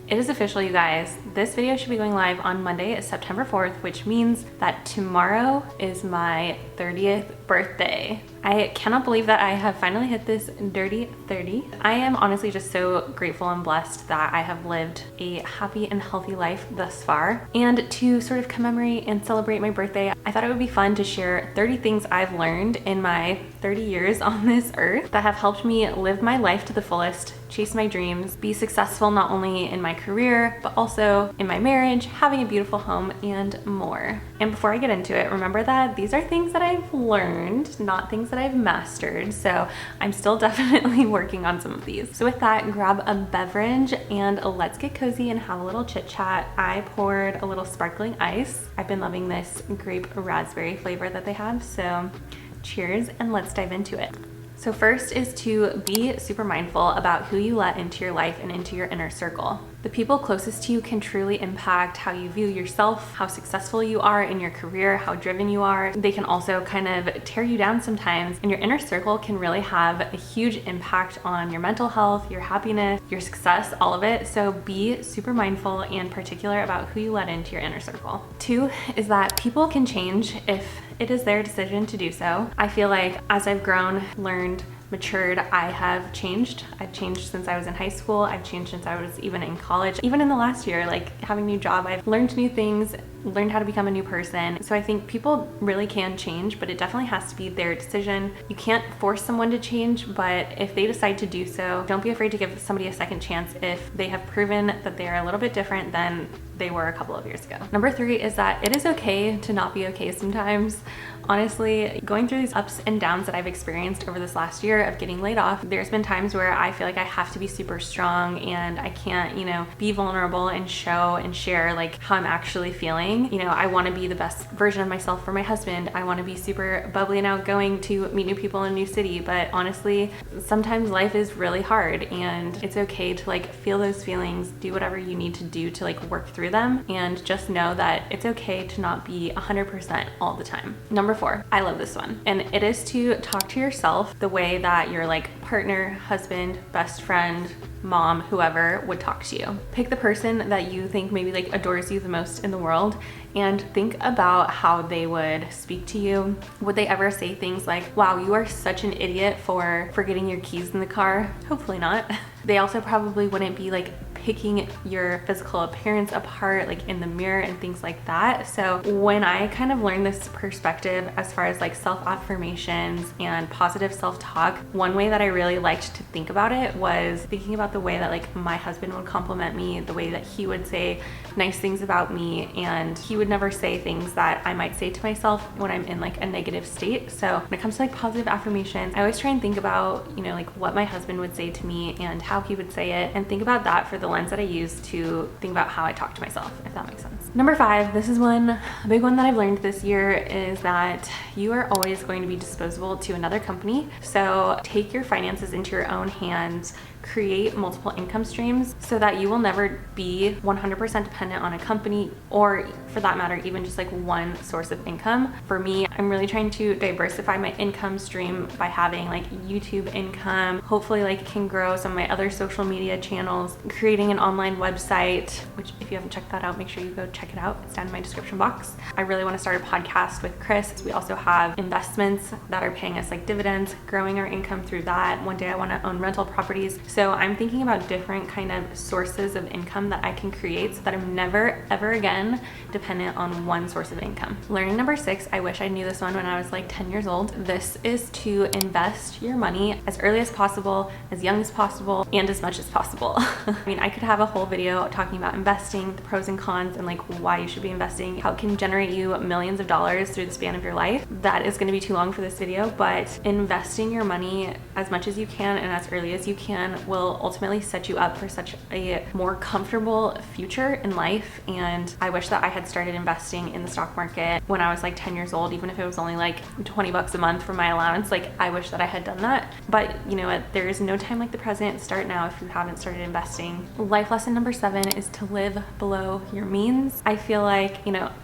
It is official, you guys. This video should be going live on Monday, September 4th, which means that tomorrow is my 30th birthday. I cannot believe that I have finally hit this dirty 30. I am honestly just so grateful and blessed that I have lived a happy and healthy life thus far. And to sort of commemorate and celebrate my birthday, I thought it would be fun to share 30 things I've learned in my 30 years on this earth that have helped me live my life to the fullest, chase my dreams, be successful not only in my career, but also in my marriage, having a beautiful home, and more. And before I get into it, remember that these are things that I've learned, not things that I've mastered. So I'm still definitely working on some of these. So with that, grab a beverage and let's get cozy and have a little chit chat. I poured a little sparkling ice. I've been loving this grape raspberry flavor that they have. So cheers and let's dive into it. So first is to be super mindful about who you let into your life and into your inner circle. The people closest to you can truly impact how you view yourself, how successful you are in your career, how driven you are. They can also kind of tear you down sometimes, and your inner circle can really have a huge impact on your mental health, your happiness, your success, all of it. So be super mindful and particular about who you let into your inner circle. 2 is that people can change if it is their decision to do so. I feel like as I've grown, learned, matured, I have changed. I've changed since I was in high school. I've changed since I was even in college. Even in the last year, like having a new job, I've learned new things, learned how to become a new person. So I think people really can change, but it definitely has to be their decision. You can't force someone to change, but if they decide to do so, don't be afraid to give somebody a second chance if they have proven that they are a little bit different than they were a couple of years ago. Number 3 is that it is okay to not be okay sometimes. Honestly, going through these ups and downs that I've experienced over this last year of getting laid off, there's been times where I feel like I have to be super strong and I can't, be vulnerable and show and share like how I'm actually feeling. I want to be the best version of myself for my husband. I want to be super bubbly and outgoing to meet new people in a new city. But honestly, sometimes life is really hard and it's okay to like feel those feelings, do whatever you need to do to like work through them, and just know that it's okay to not be 100% all the time. Number 4, I love this one, and it is to talk to yourself the way that your like partner, husband, best friend, mom, whoever would talk to you. Pick the person that you think maybe like adores you the most in the world and think about how they would speak to you. Would they ever say things like, wow, you are such an idiot for forgetting your keys in the car? Hopefully not. They also probably wouldn't be like picking your physical appearance apart like in the mirror and things like that. So when I kind of learned this perspective as far as like self-affirmations and positive self-talk, one way that I really liked to think about it was thinking about the way that like my husband would compliment me, the way that he would say nice things about me, and he would never say things that I might say to myself when I'm in like a negative state. So when it comes to like positive affirmations, I always try and think about, like what my husband would say to me and how he would say it, and think about that for the lens that I use to think about how I talk to myself, if that makes sense. Number 5, this is a big one that I've learned this year, is that you are always going to be disposable to another company. So take your finances into your own hands, create multiple income streams so that you will never be 100% dependent on a company, or for that matter, even just like one source of income. For me, I'm really trying to diversify my income stream by having like YouTube income, hopefully like can grow some of my other social media channels, creating an online website, which if you haven't checked that out, make sure you go check it out. It's down in my description box. I really want to start a podcast with Chris. We also have investments that are paying us like dividends, growing our income through that. One day I want to own rental properties. So I'm thinking about different kind of sources of income that I can create so that I'm never ever again dependent on one source of income. Learning number 6, I wish I knew this one when I was like 10 years old. This is to invest your money as early as possible, as young as possible, and as much as possible. I mean, I could have a whole video talking about investing, the pros and cons, and like why you should be investing, how it can generate you millions of dollars through the span of your life. That is going to be too long for this video, but investing your money as much as you can and as early as you can will ultimately set you up for such a more comfortable future in life. And I wish that I had started investing in the stock market when I was like 10 years old, even if it was only like 20 bucks a month for my allowance. Like I wish that I had done that, but you know what, there is no time like the present. Start now if you haven't started investing. Life lesson number 7 is to live below your means. I feel like,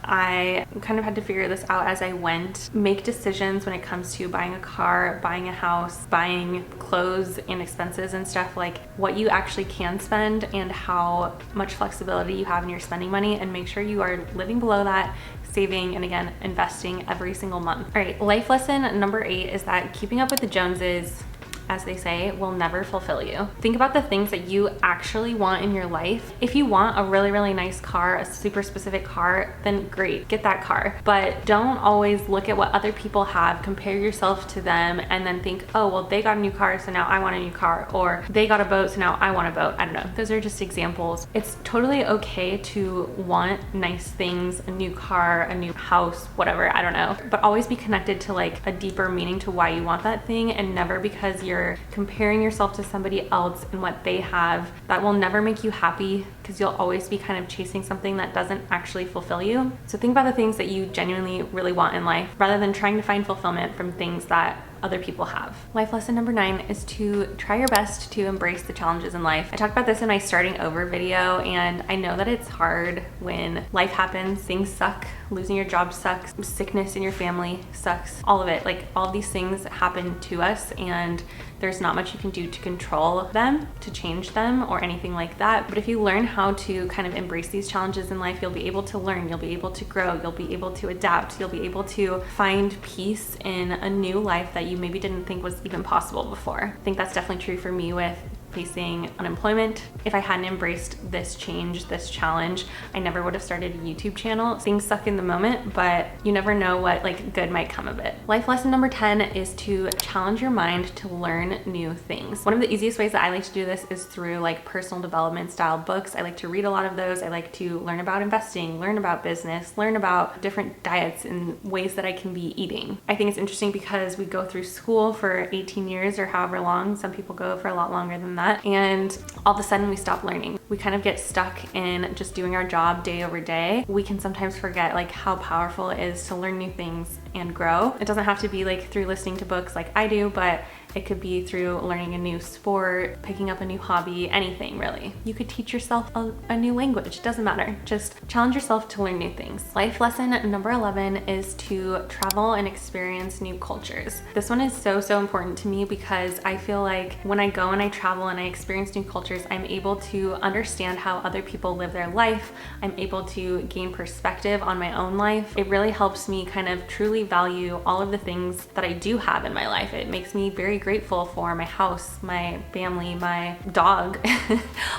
I kind of had to figure this out as I went. Make decisions when it comes to buying a car, buying a house, buying buying clothes and expenses and stuff, like what you actually can spend and how much flexibility you have in your spending money, and make sure you are living below that, saving, and again, investing every single month. All right, life lesson number 8 is that keeping up with the Joneses, as they say, will never fulfill you. Think about the things that you actually want in your life. If you want a really, really nice car, a super specific car, then great, get that car. But don't always look at what other people have, compare yourself to them, and then think, oh, well, they got a new car, so now I want a new car, or they got a boat, so now I want a boat. I don't know. Those are just examples. It's totally okay to want nice things, a new car, a new house, whatever, I don't know. But always be connected to like a deeper meaning to why you want that thing, and never because you're comparing yourself to somebody else and what they have. That will never make you happy, because you'll always be kind of chasing something that doesn't actually fulfill you. So think about the things that you genuinely really want in life, rather than trying to find fulfillment from things that other people have. Life lesson number 9 is to try your best to embrace the challenges in life. I talked about this in my starting over video, and I know that it's hard when life happens, things suck, losing your job sucks, sickness in your family sucks, all of it. Like, all of these things happen to us, and there's not much you can do to control them, to change them, or anything like that. But if you learn how to kind of embrace these challenges in life, you'll be able to learn, you'll be able to grow, you'll be able to adapt, you'll be able to find peace in a new life that you maybe didn't think was even possible before. I think that's definitely true for me with facing unemployment. If I hadn't embraced this change, this challenge, I never would have started a YouTube channel. Things suck in the moment, but you never know what like good might come of it. Life lesson number 10 is to challenge your mind to learn new things. One of the easiest ways that I like to do this is through like personal development style books. I like to read a lot of those. I like to learn about investing, learn about business, learn about different diets and ways that I can be eating. I think it's interesting because we go through school for 18 years or however long. Some people go for a lot longer than that. And all of a sudden we stop learning. We kind of get stuck in just doing our job day over day. We can sometimes forget like how powerful it is to learn new things and grow. It doesn't have to be like through listening to books like I do, but it could be through learning a new sport, picking up a new hobby, anything really. You could teach yourself a new language, doesn't matter. Just challenge yourself to learn new things. Life lesson number 11 is to travel and experience new cultures. This one is so important to me because I feel like when I go and I travel and I experience new cultures, I'm able to understand how other people live their life. I'm able to gain perspective on my own life. It really helps me kind of truly value all of the things that I do have in my life. It makes me very grateful for my house, my family, my dog,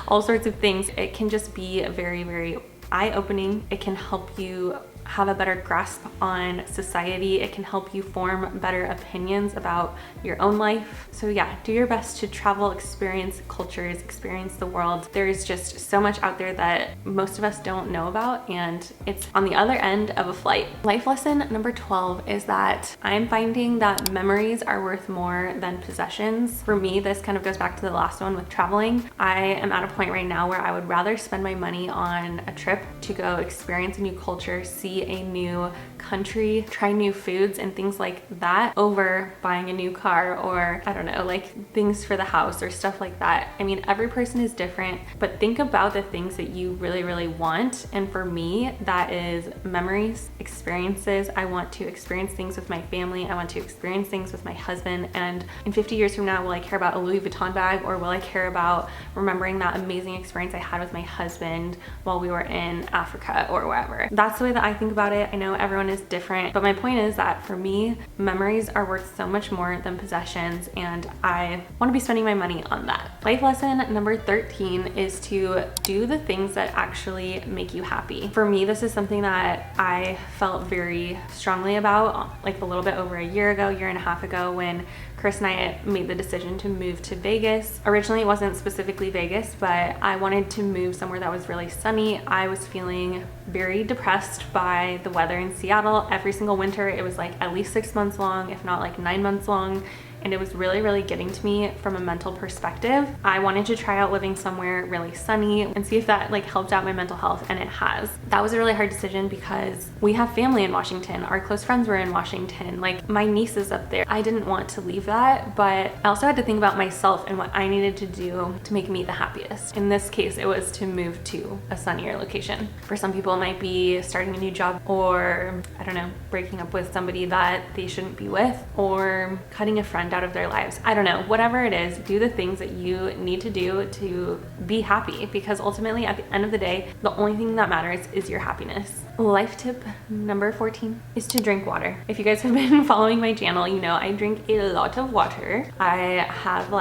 all sorts of things. It can just be very eye-opening. It can help you have a better grasp on society. It can help you form better opinions about your own life. So yeah, do your best to travel, experience cultures, experience the world. There is just so much out there that most of us don't know about, and it's on the other end of a flight. Life lesson number 12 is that I'm finding that memories are worth more than possessions. For me, this kind of goes back to the last one with traveling. I am at a point right now where I would rather spend my money on a trip to go experience a new culture, see a new country, try new foods and things like that, over buying a new car or I don't know, like things for the house or stuff like that. I mean, every person is different, but think about the things that you really want. And for me, that is memories, experiences. I want to experience things with my family. I want to experience things with my husband. And in 50 years from now, will I care about a Louis Vuitton bag, or will I care about remembering that amazing experience I had with my husband while we were in Africa or wherever? That's the way that I think about it. I know everyone is different, but my point is that for me, memories are worth so much more than possessions, and I want to be spending my money on that. Life lesson number 13 is to do the things that actually make you happy. For me, this is something that I felt very strongly about like a little bit over a year and a half ago, when Chris and I made the decision to move to Vegas. Originally, it wasn't specifically Vegas, but I wanted to move somewhere that was really sunny. I was feeling very depressed by the weather in Seattle. Every single winter, it was like at least 6 months long, if not like 9 months long. And it was really getting to me from a mental perspective. I wanted to try out living somewhere really sunny and see if that like helped out my mental health, and it has. That was a really hard decision because we have family in Washington. Our close friends were in Washington. Like, my niece is up there. I didn't want to leave that, but I also had to think about myself and what I needed to do to make me the happiest. In this case, it was to move to a sunnier location. For some people, it might be starting a new job, or I don't know, breaking up with somebody that they shouldn't be with, or cutting a friend out out of their lives. I don't know, whatever it is, do the things that you need to do to be happy, because ultimately at the end of the day, the only thing that matters is your happiness. Life tip number 14 is to drink water. If you guys have been following my channel, you know I drink a lot of water. I have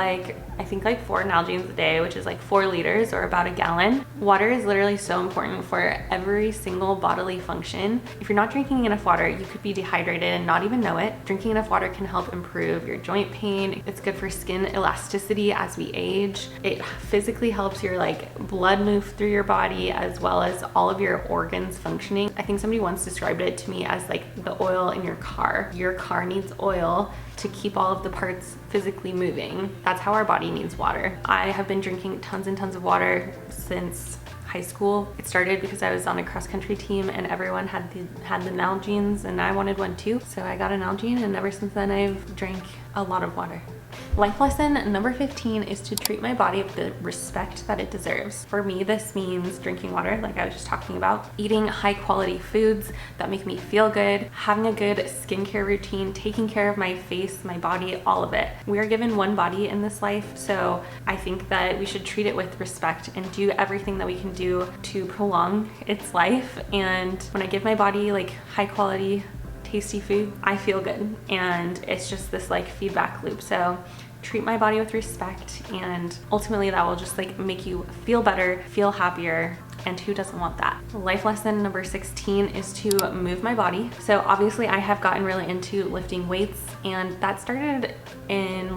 I think 4 Nalgene's a day, which is 4 liters or about a gallon. Water is literally so important for every single bodily function. If you're not drinking enough water, you could be dehydrated and not even know it. Drinking enough water can help improve your joint pain. It's good for skin elasticity as we age. It physically helps your blood move through your body, as well as all of your organs functioning. I think somebody once described it to me as the oil in your car. Your car needs oil to keep all of the parts physically moving. That's how our body needs water. I have been drinking tons and tons of water since high school. It started because I was on a cross country team and everyone had the Nalgenes and I wanted one too. So I got an Nalgene, and ever since then I've drank a lot of water. Life lesson number 15 is to treat my body with the respect that it deserves. For me, this means drinking water, like I was just talking about, eating high quality foods that make me feel good, having a good skincare routine, taking care of my face, my body, all of it. We are given one body in this life, so I think that we should treat it with respect and do everything that we can do to prolong its life. And when I give my body high quality tasty food, I feel good, and it's just this feedback loop. So treat my body with respect, and ultimately that will just make you feel better, feel happier, and who doesn't want that? Life lesson number 16 is to move my body. So obviously I have gotten really into lifting weights, and that started in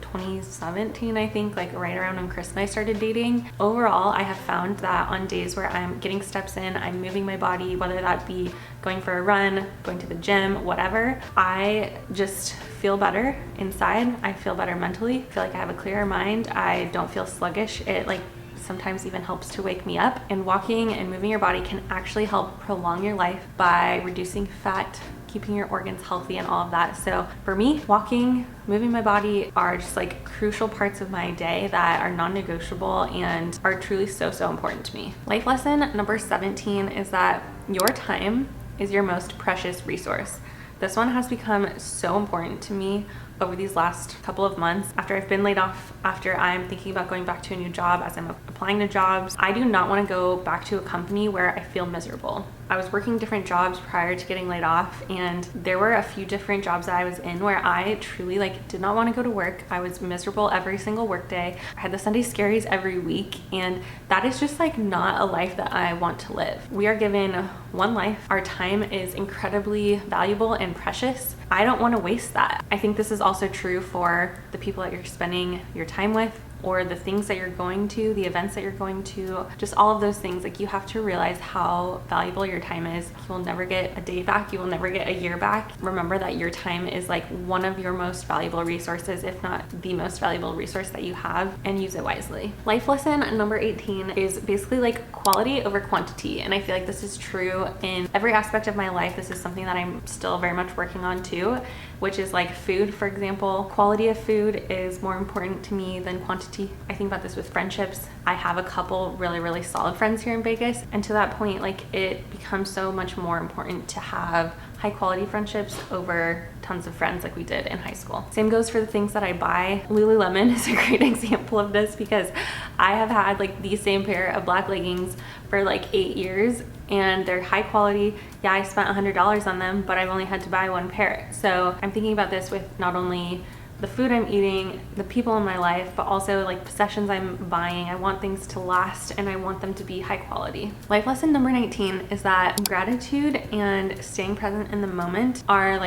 2017, I think, right around when Chris and I started dating. Overall, I have found that on days where I'm getting steps in, I'm moving my body, whether that be going for a run, going to the gym, whatever, I just feel better inside. I feel better mentally. I feel like I have a clearer mind. I don't feel sluggish. It sometimes even helps to wake me up. And walking and moving your body can actually help prolong your life by reducing fat, keeping your organs healthy, and all of that. So for me, walking, moving my body are just crucial parts of my day that are non-negotiable and are truly so important to me. Life lesson number 17 is that your time is your most precious resource. This one has become so important to me over these last couple of months. After I've been laid off, after I'm thinking about going back to a new job, as I'm applying to jobs, I do not want to go back to a company where I feel miserable. I was working different jobs prior to getting laid off, and there were a few different jobs that I was in where I truly did not want to go to work. I was miserable every single work day. I had the Sunday scaries every week, and that is just not a life that I want to live. We are given one life. Our time is incredibly valuable and precious. I don't want to waste that. I think this is also true for the people that you're spending your time with, or the things that you're going to, the events that you're going to, just all of those things. You have to realize how valuable your time is. You will never get a day back. You will never get a year back. Remember that your time is one of your most valuable resources, if not the most valuable resource that you have, and use it wisely. Life lesson number 18 is basically quality over quantity. And I feel this is true in every aspect of my life. This is something that I'm still very much working on too, which is food, for example. Quality of food is more important to me than quantity. I think about this with friendships. I have a couple really solid friends here in Vegas, and to that point, it becomes so much more important to have high quality friendships over tons of friends like we did in high school. Same goes for the things that I buy. Lululemon is a great example of this, because I have had the same pair of black leggings for 8 years, and they're high quality. Yeah, I spent $100 on them, but I've only had to buy one pair. So I'm thinking about this with not only the food I'm eating, the people in my life, but also possessions I'm buying. I want things to last, and I want them to be high quality. Life lesson number 19 is that gratitude and staying present in the moment are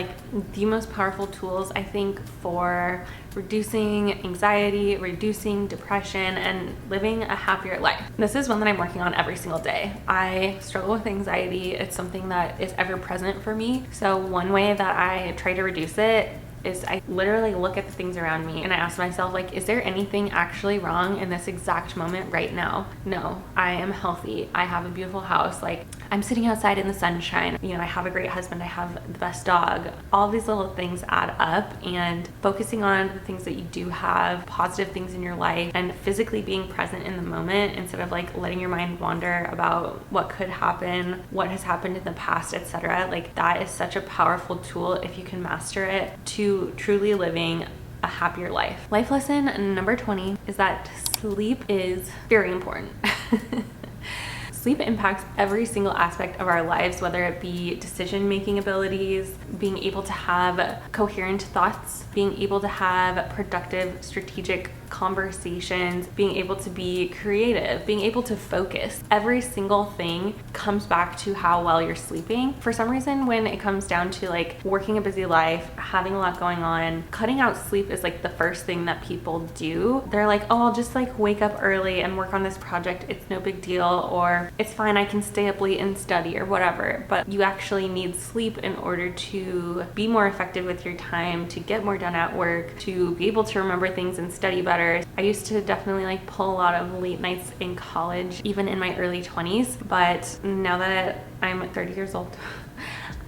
the most powerful tools, I think, for reducing anxiety, reducing depression, and living a happier life. This is one that I'm working on every single day. I struggle with anxiety. It's something that is ever present for me. So one way that I try to reduce it is I literally look at the things around me and I ask myself, is there anything actually wrong in this exact moment right now? No, I am healthy. I have a beautiful house. I'm sitting outside in the sunshine. I have a great husband. I have the best dog. All these little things add up, and focusing on the things that you do have, positive things in your life, and physically being present in the moment instead of letting your mind wander about what could happen, what has happened in the past, etc. That is such a powerful tool if you can master it to truly living a happier life. Life lesson number 20 is that sleep is very important. Sleep impacts every single aspect of our lives, whether it be decision-making abilities, being able to have coherent thoughts, being able to have productive, strategic conversations, being able to be creative, being able to focus. Every single thing comes back to how well you're sleeping. For some reason, when it comes down to like working a busy life, having a lot going on, cutting out sleep is like the first thing that people do. They're like, oh, I'll just like wake up early and work on this project. It's no big deal, or it's fine, I can stay up late and study or whatever. But you actually need sleep in order to be more effective with your time, to get more done at work, to be able to remember things and study better. I used to definitely like pull a lot of late nights in college, even in my early 20s, but now that I'm 30 years old,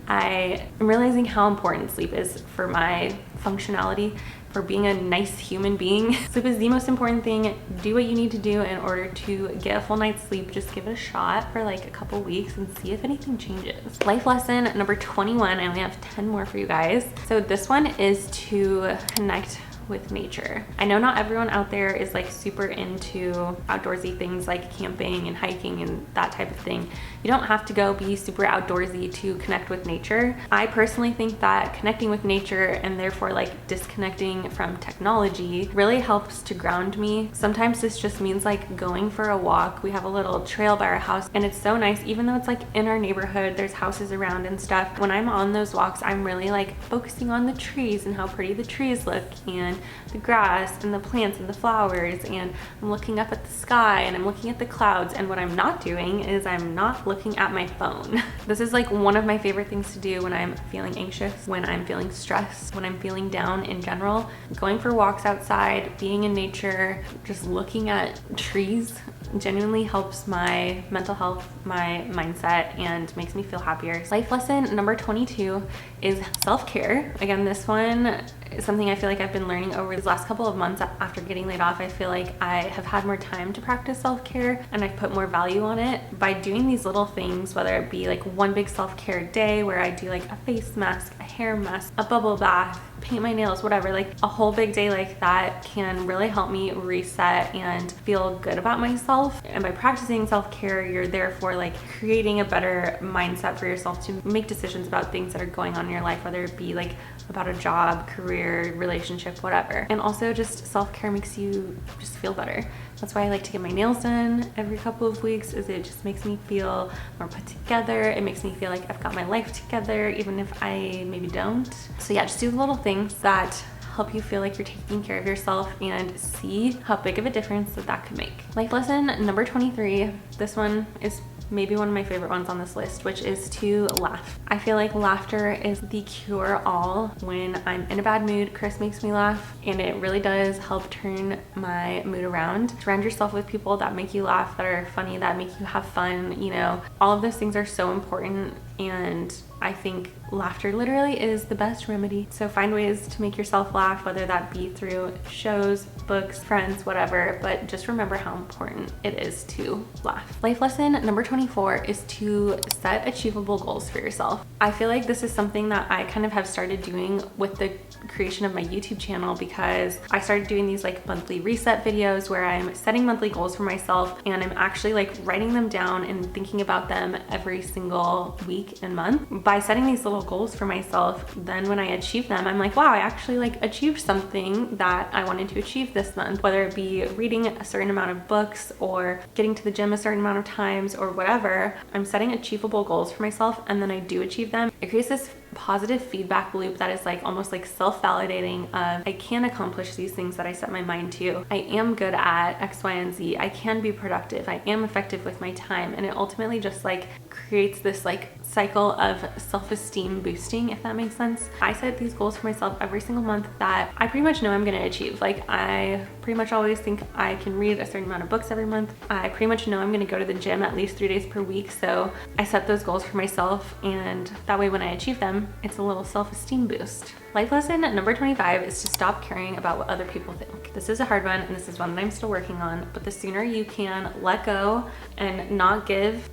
I am realizing how important sleep is for my functionality, for being a nice human being. Sleep is the most important thing. Do what you need to do in order to get a full night's sleep. Just give it a shot for like a couple weeks and see if anything changes. Life lesson number 21, I only have 10 more for you guys. So this one is to connect with nature. I know not everyone out there is like super into outdoorsy things like camping and hiking and that type of thing. You don't have to go be super outdoorsy to connect with nature. I personally think that connecting with nature and therefore like disconnecting from technology really helps to ground me. Sometimes this just means like going for a walk. We have a little trail by our house and it's so nice, even though it's like in our neighborhood, there's houses around and stuff. When I'm on those walks, I'm really like focusing on the trees and how pretty the trees look, and the grass and the plants and the flowers, and I'm looking up at the sky and I'm looking at the clouds, and what I'm not doing is I'm not looking at my phone. This is like one of my favorite things to do when I'm feeling anxious, when I'm feeling stressed, when I'm feeling down in general. Going for walks outside, being in nature, just looking at trees genuinely helps my mental health, my mindset, and makes me feel happier. Life lesson number 22 is self-care. Again, this one is something I feel like I've been learning over these last couple of months after getting laid off. I feel like I have had more time to practice self-care and I've put more value on it by doing these little things, whether it be like one big self-care day where I do like a face mask, a hair mask, a bubble bath, paint my nails, whatever. Like a whole big day like that can really help me reset and feel good about myself. And by practicing self-care, you're therefore like creating a better mindset for yourself to make decisions about things that are going on in your life, whether it be like about a job, career, relationship, whatever. And also just self-care makes you just feel better. That's why I like to get my nails done every couple of weeks, is it just makes me feel more put together. It makes me feel like I've got my life together, even if I maybe don't. So yeah, just do the little things that help you feel like you're taking care of yourself and see how big of a difference that could make. Life lesson number 23. This one is maybe one of my favorite ones on this list, which is to laugh. I feel like laughter is the cure-all. When I'm in a bad mood, Chris makes me laugh, and it really does help turn my mood around. Surround yourself with people that make you laugh, that are funny, that make you have fun. You know, all of those things are so important, and I think laughter literally is the best remedy. So find ways to make yourself laugh, whether that be through shows, books, friends, whatever, but just remember how important it is to laugh. Life lesson number 24 is to set achievable goals for yourself. I feel like this is something that I kind of have started doing with the creation of my YouTube channel, because I started doing these like monthly reset videos where I'm setting monthly goals for myself, and I'm actually like writing them down and thinking about them every single week and month. By setting these little goals for myself, then when I achieve them, I'm like, wow, I actually like achieved something that I wanted to achieve this month, whether it be reading a certain amount of books or getting to the gym a certain amount of times or whatever. I'm setting achievable goals for myself, and then I do achieve them. It creates this positive feedback loop that is like almost like self-validating of I can accomplish these things that I set my mind to. I am good at X, Y, and Z. I can be productive. I am effective with my time. And it ultimately just like creates this like cycle of self-esteem boosting, if that makes sense. I set these goals for myself every single month that I pretty much know I'm going to achieve. Like I pretty much always think I can read a certain amount of books every month. I pretty much know I'm going to go to the gym at least 3 days per week. So I set those goals for myself, and that way when I achieve them, it's a little self-esteem boost. Life lesson number 25 is to stop caring about what other people think. This is a hard one, and this is one that I'm still working on, but the sooner you can let go and not give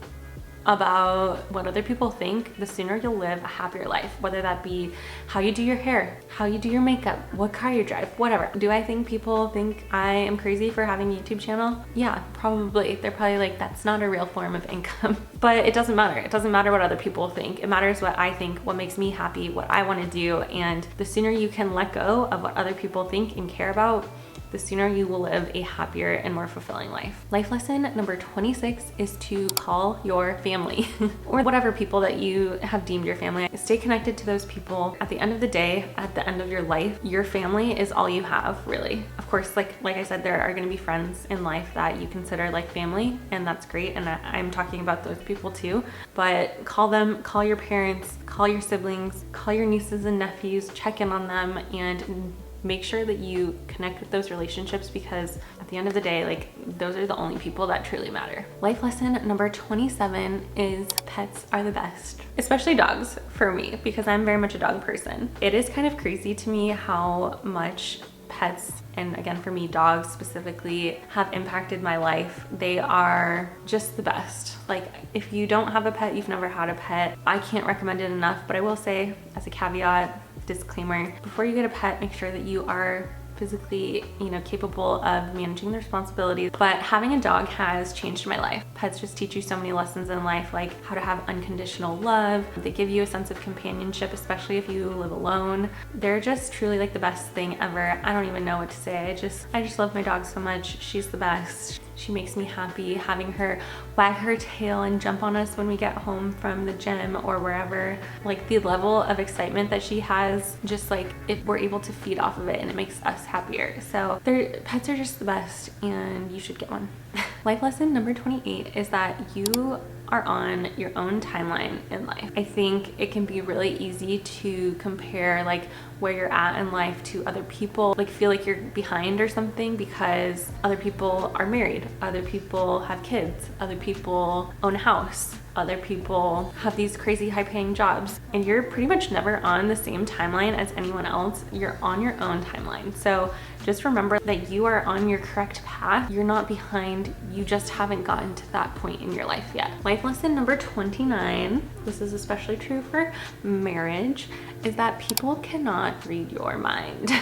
about what other people think, the sooner you'll live a happier life, whether that be how you do your hair, how you do your makeup, what car you drive, whatever. Do I think people think I am crazy for having a YouTube channel? Yeah, probably. They're probably like, that's not a real form of income. But it doesn't matter. It doesn't matter what other people think. It matters what I think, what makes me happy, what I want to do. And the sooner you can let go of what other people think and care about, the sooner you will live a happier and more fulfilling life. Life lesson number 26 is to call your family or whatever people that you have deemed your family. Stay connected to those people. At the end of the day, at the end of your life, your family is all you have, really. Of course, like I said, there are gonna be friends in life that you consider like family, and that's great, and I'm talking about those people too. But call them, call your parents, call your siblings, call your nieces and nephews, check in on them, and make sure that you connect with those relationships, because at the end of the day, like, those are the only people that truly matter. Life lesson number 27 is pets are the best, especially dogs for me, because I'm very much a dog person. It is kind of crazy to me how much pets, and again for me, dogs specifically, have impacted my life. They are just the best. Like, if you don't have a pet, you've never had a pet, I can't recommend it enough. But I will say, as a caveat, disclaimer, before you get a pet, make sure that you are physically, capable of managing the responsibilities. But having a dog has changed my life. Pets just teach you so many lessons in life, like how to have unconditional love. They give you a sense of companionship, especially if you live alone. They're just truly like the best thing ever. I don't even know what to say. I just love my dog so much. She's the best. She makes me happy, having her wag her tail and jump on us when we get home from the gym or wherever. Like, the level of excitement that she has, just like, if we're able to feed off of it, and it makes us happier. So pets are just the best, and you should get one. Life lesson number 28 is that you are on your own timeline in life. I think it can be really easy to compare like where you're at in life to other people, like feel like you're behind or something because other people are married, other people have kids, other people own a house, other people have these crazy high-paying jobs, and you're pretty much never on the same timeline as anyone else. You're on your own timeline. So just remember that you are on your correct path. You're not behind. You just haven't gotten to that point in your life yet. Life lesson number 29, this is especially true for marriage, is that people cannot read your mind.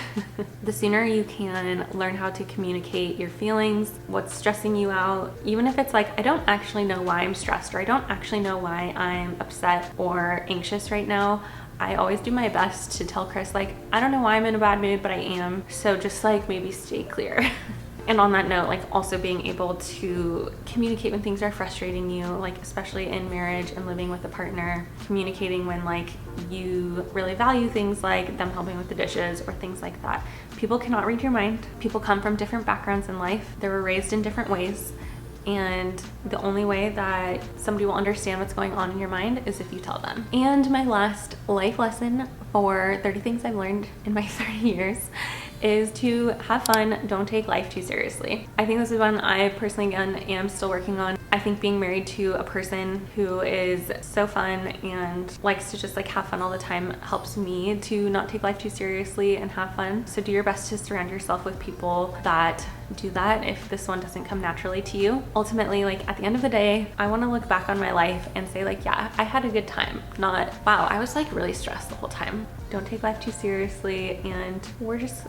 The sooner you can learn how to communicate your feelings, what's stressing you out, even if it's like, I don't actually know why I'm stressed, or I don't actually know why I'm upset or anxious right now, I always do my best to tell Chris, like, I don't know why I'm in a bad mood, but I am. So just like maybe stay clear. And on that note, like, also being able to communicate when things are frustrating you, like especially in marriage and living with a partner, communicating when like you really value things like them helping with the dishes or things like that. People cannot read your mind. People come from different backgrounds in life. They were raised in different ways. And the only way that somebody will understand what's going on in your mind is if you tell them. And my last life lesson for 30 things I've learned in my 30 years is to have fun, don't take life too seriously. I think this is one I personally, again, am still working on. I think being married to a person who is so fun and likes to just like have fun all the time helps me to not take life too seriously and have fun. So do your best to surround yourself with people that do that if this one doesn't come naturally to you. Ultimately, like at the end of the day, I want to look back on my life and say like, yeah, I had a good time, not, wow, I was like really stressed the whole time. Don't take life too seriously, and we're just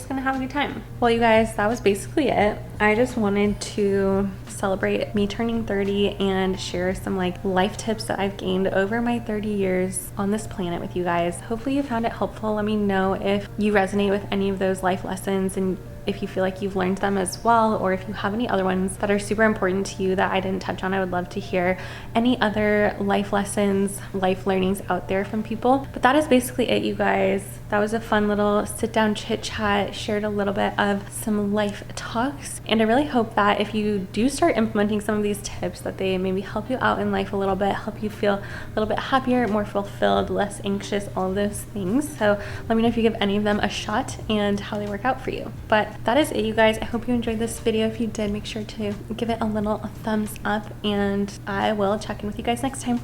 gonna have a good time. Well, you guys, that was basically it. I just wanted to celebrate me turning 30 and share some like life tips that I've gained over my 30 years on this planet with you guys. Hopefully you found it helpful. Let me know if you resonate with any of those life lessons, and if you feel like you've learned them as well, or if you have any other ones that are super important to you that I didn't touch on. I would love to hear any other life lessons, life learnings out there from people. But that is basically it, you guys. That was a fun little sit down chit chat, shared a little bit of some life talks. And I really hope that if you do start implementing some of these tips, that they maybe help you out in life a little bit, help you feel a little bit happier, more fulfilled, less anxious, all of those things. So let me know if you give any of them a shot and how they work out for you. But that is it, you guys. I hope you enjoyed this video. If you did, make sure to give it a little thumbs up, and I will check in with you guys next time.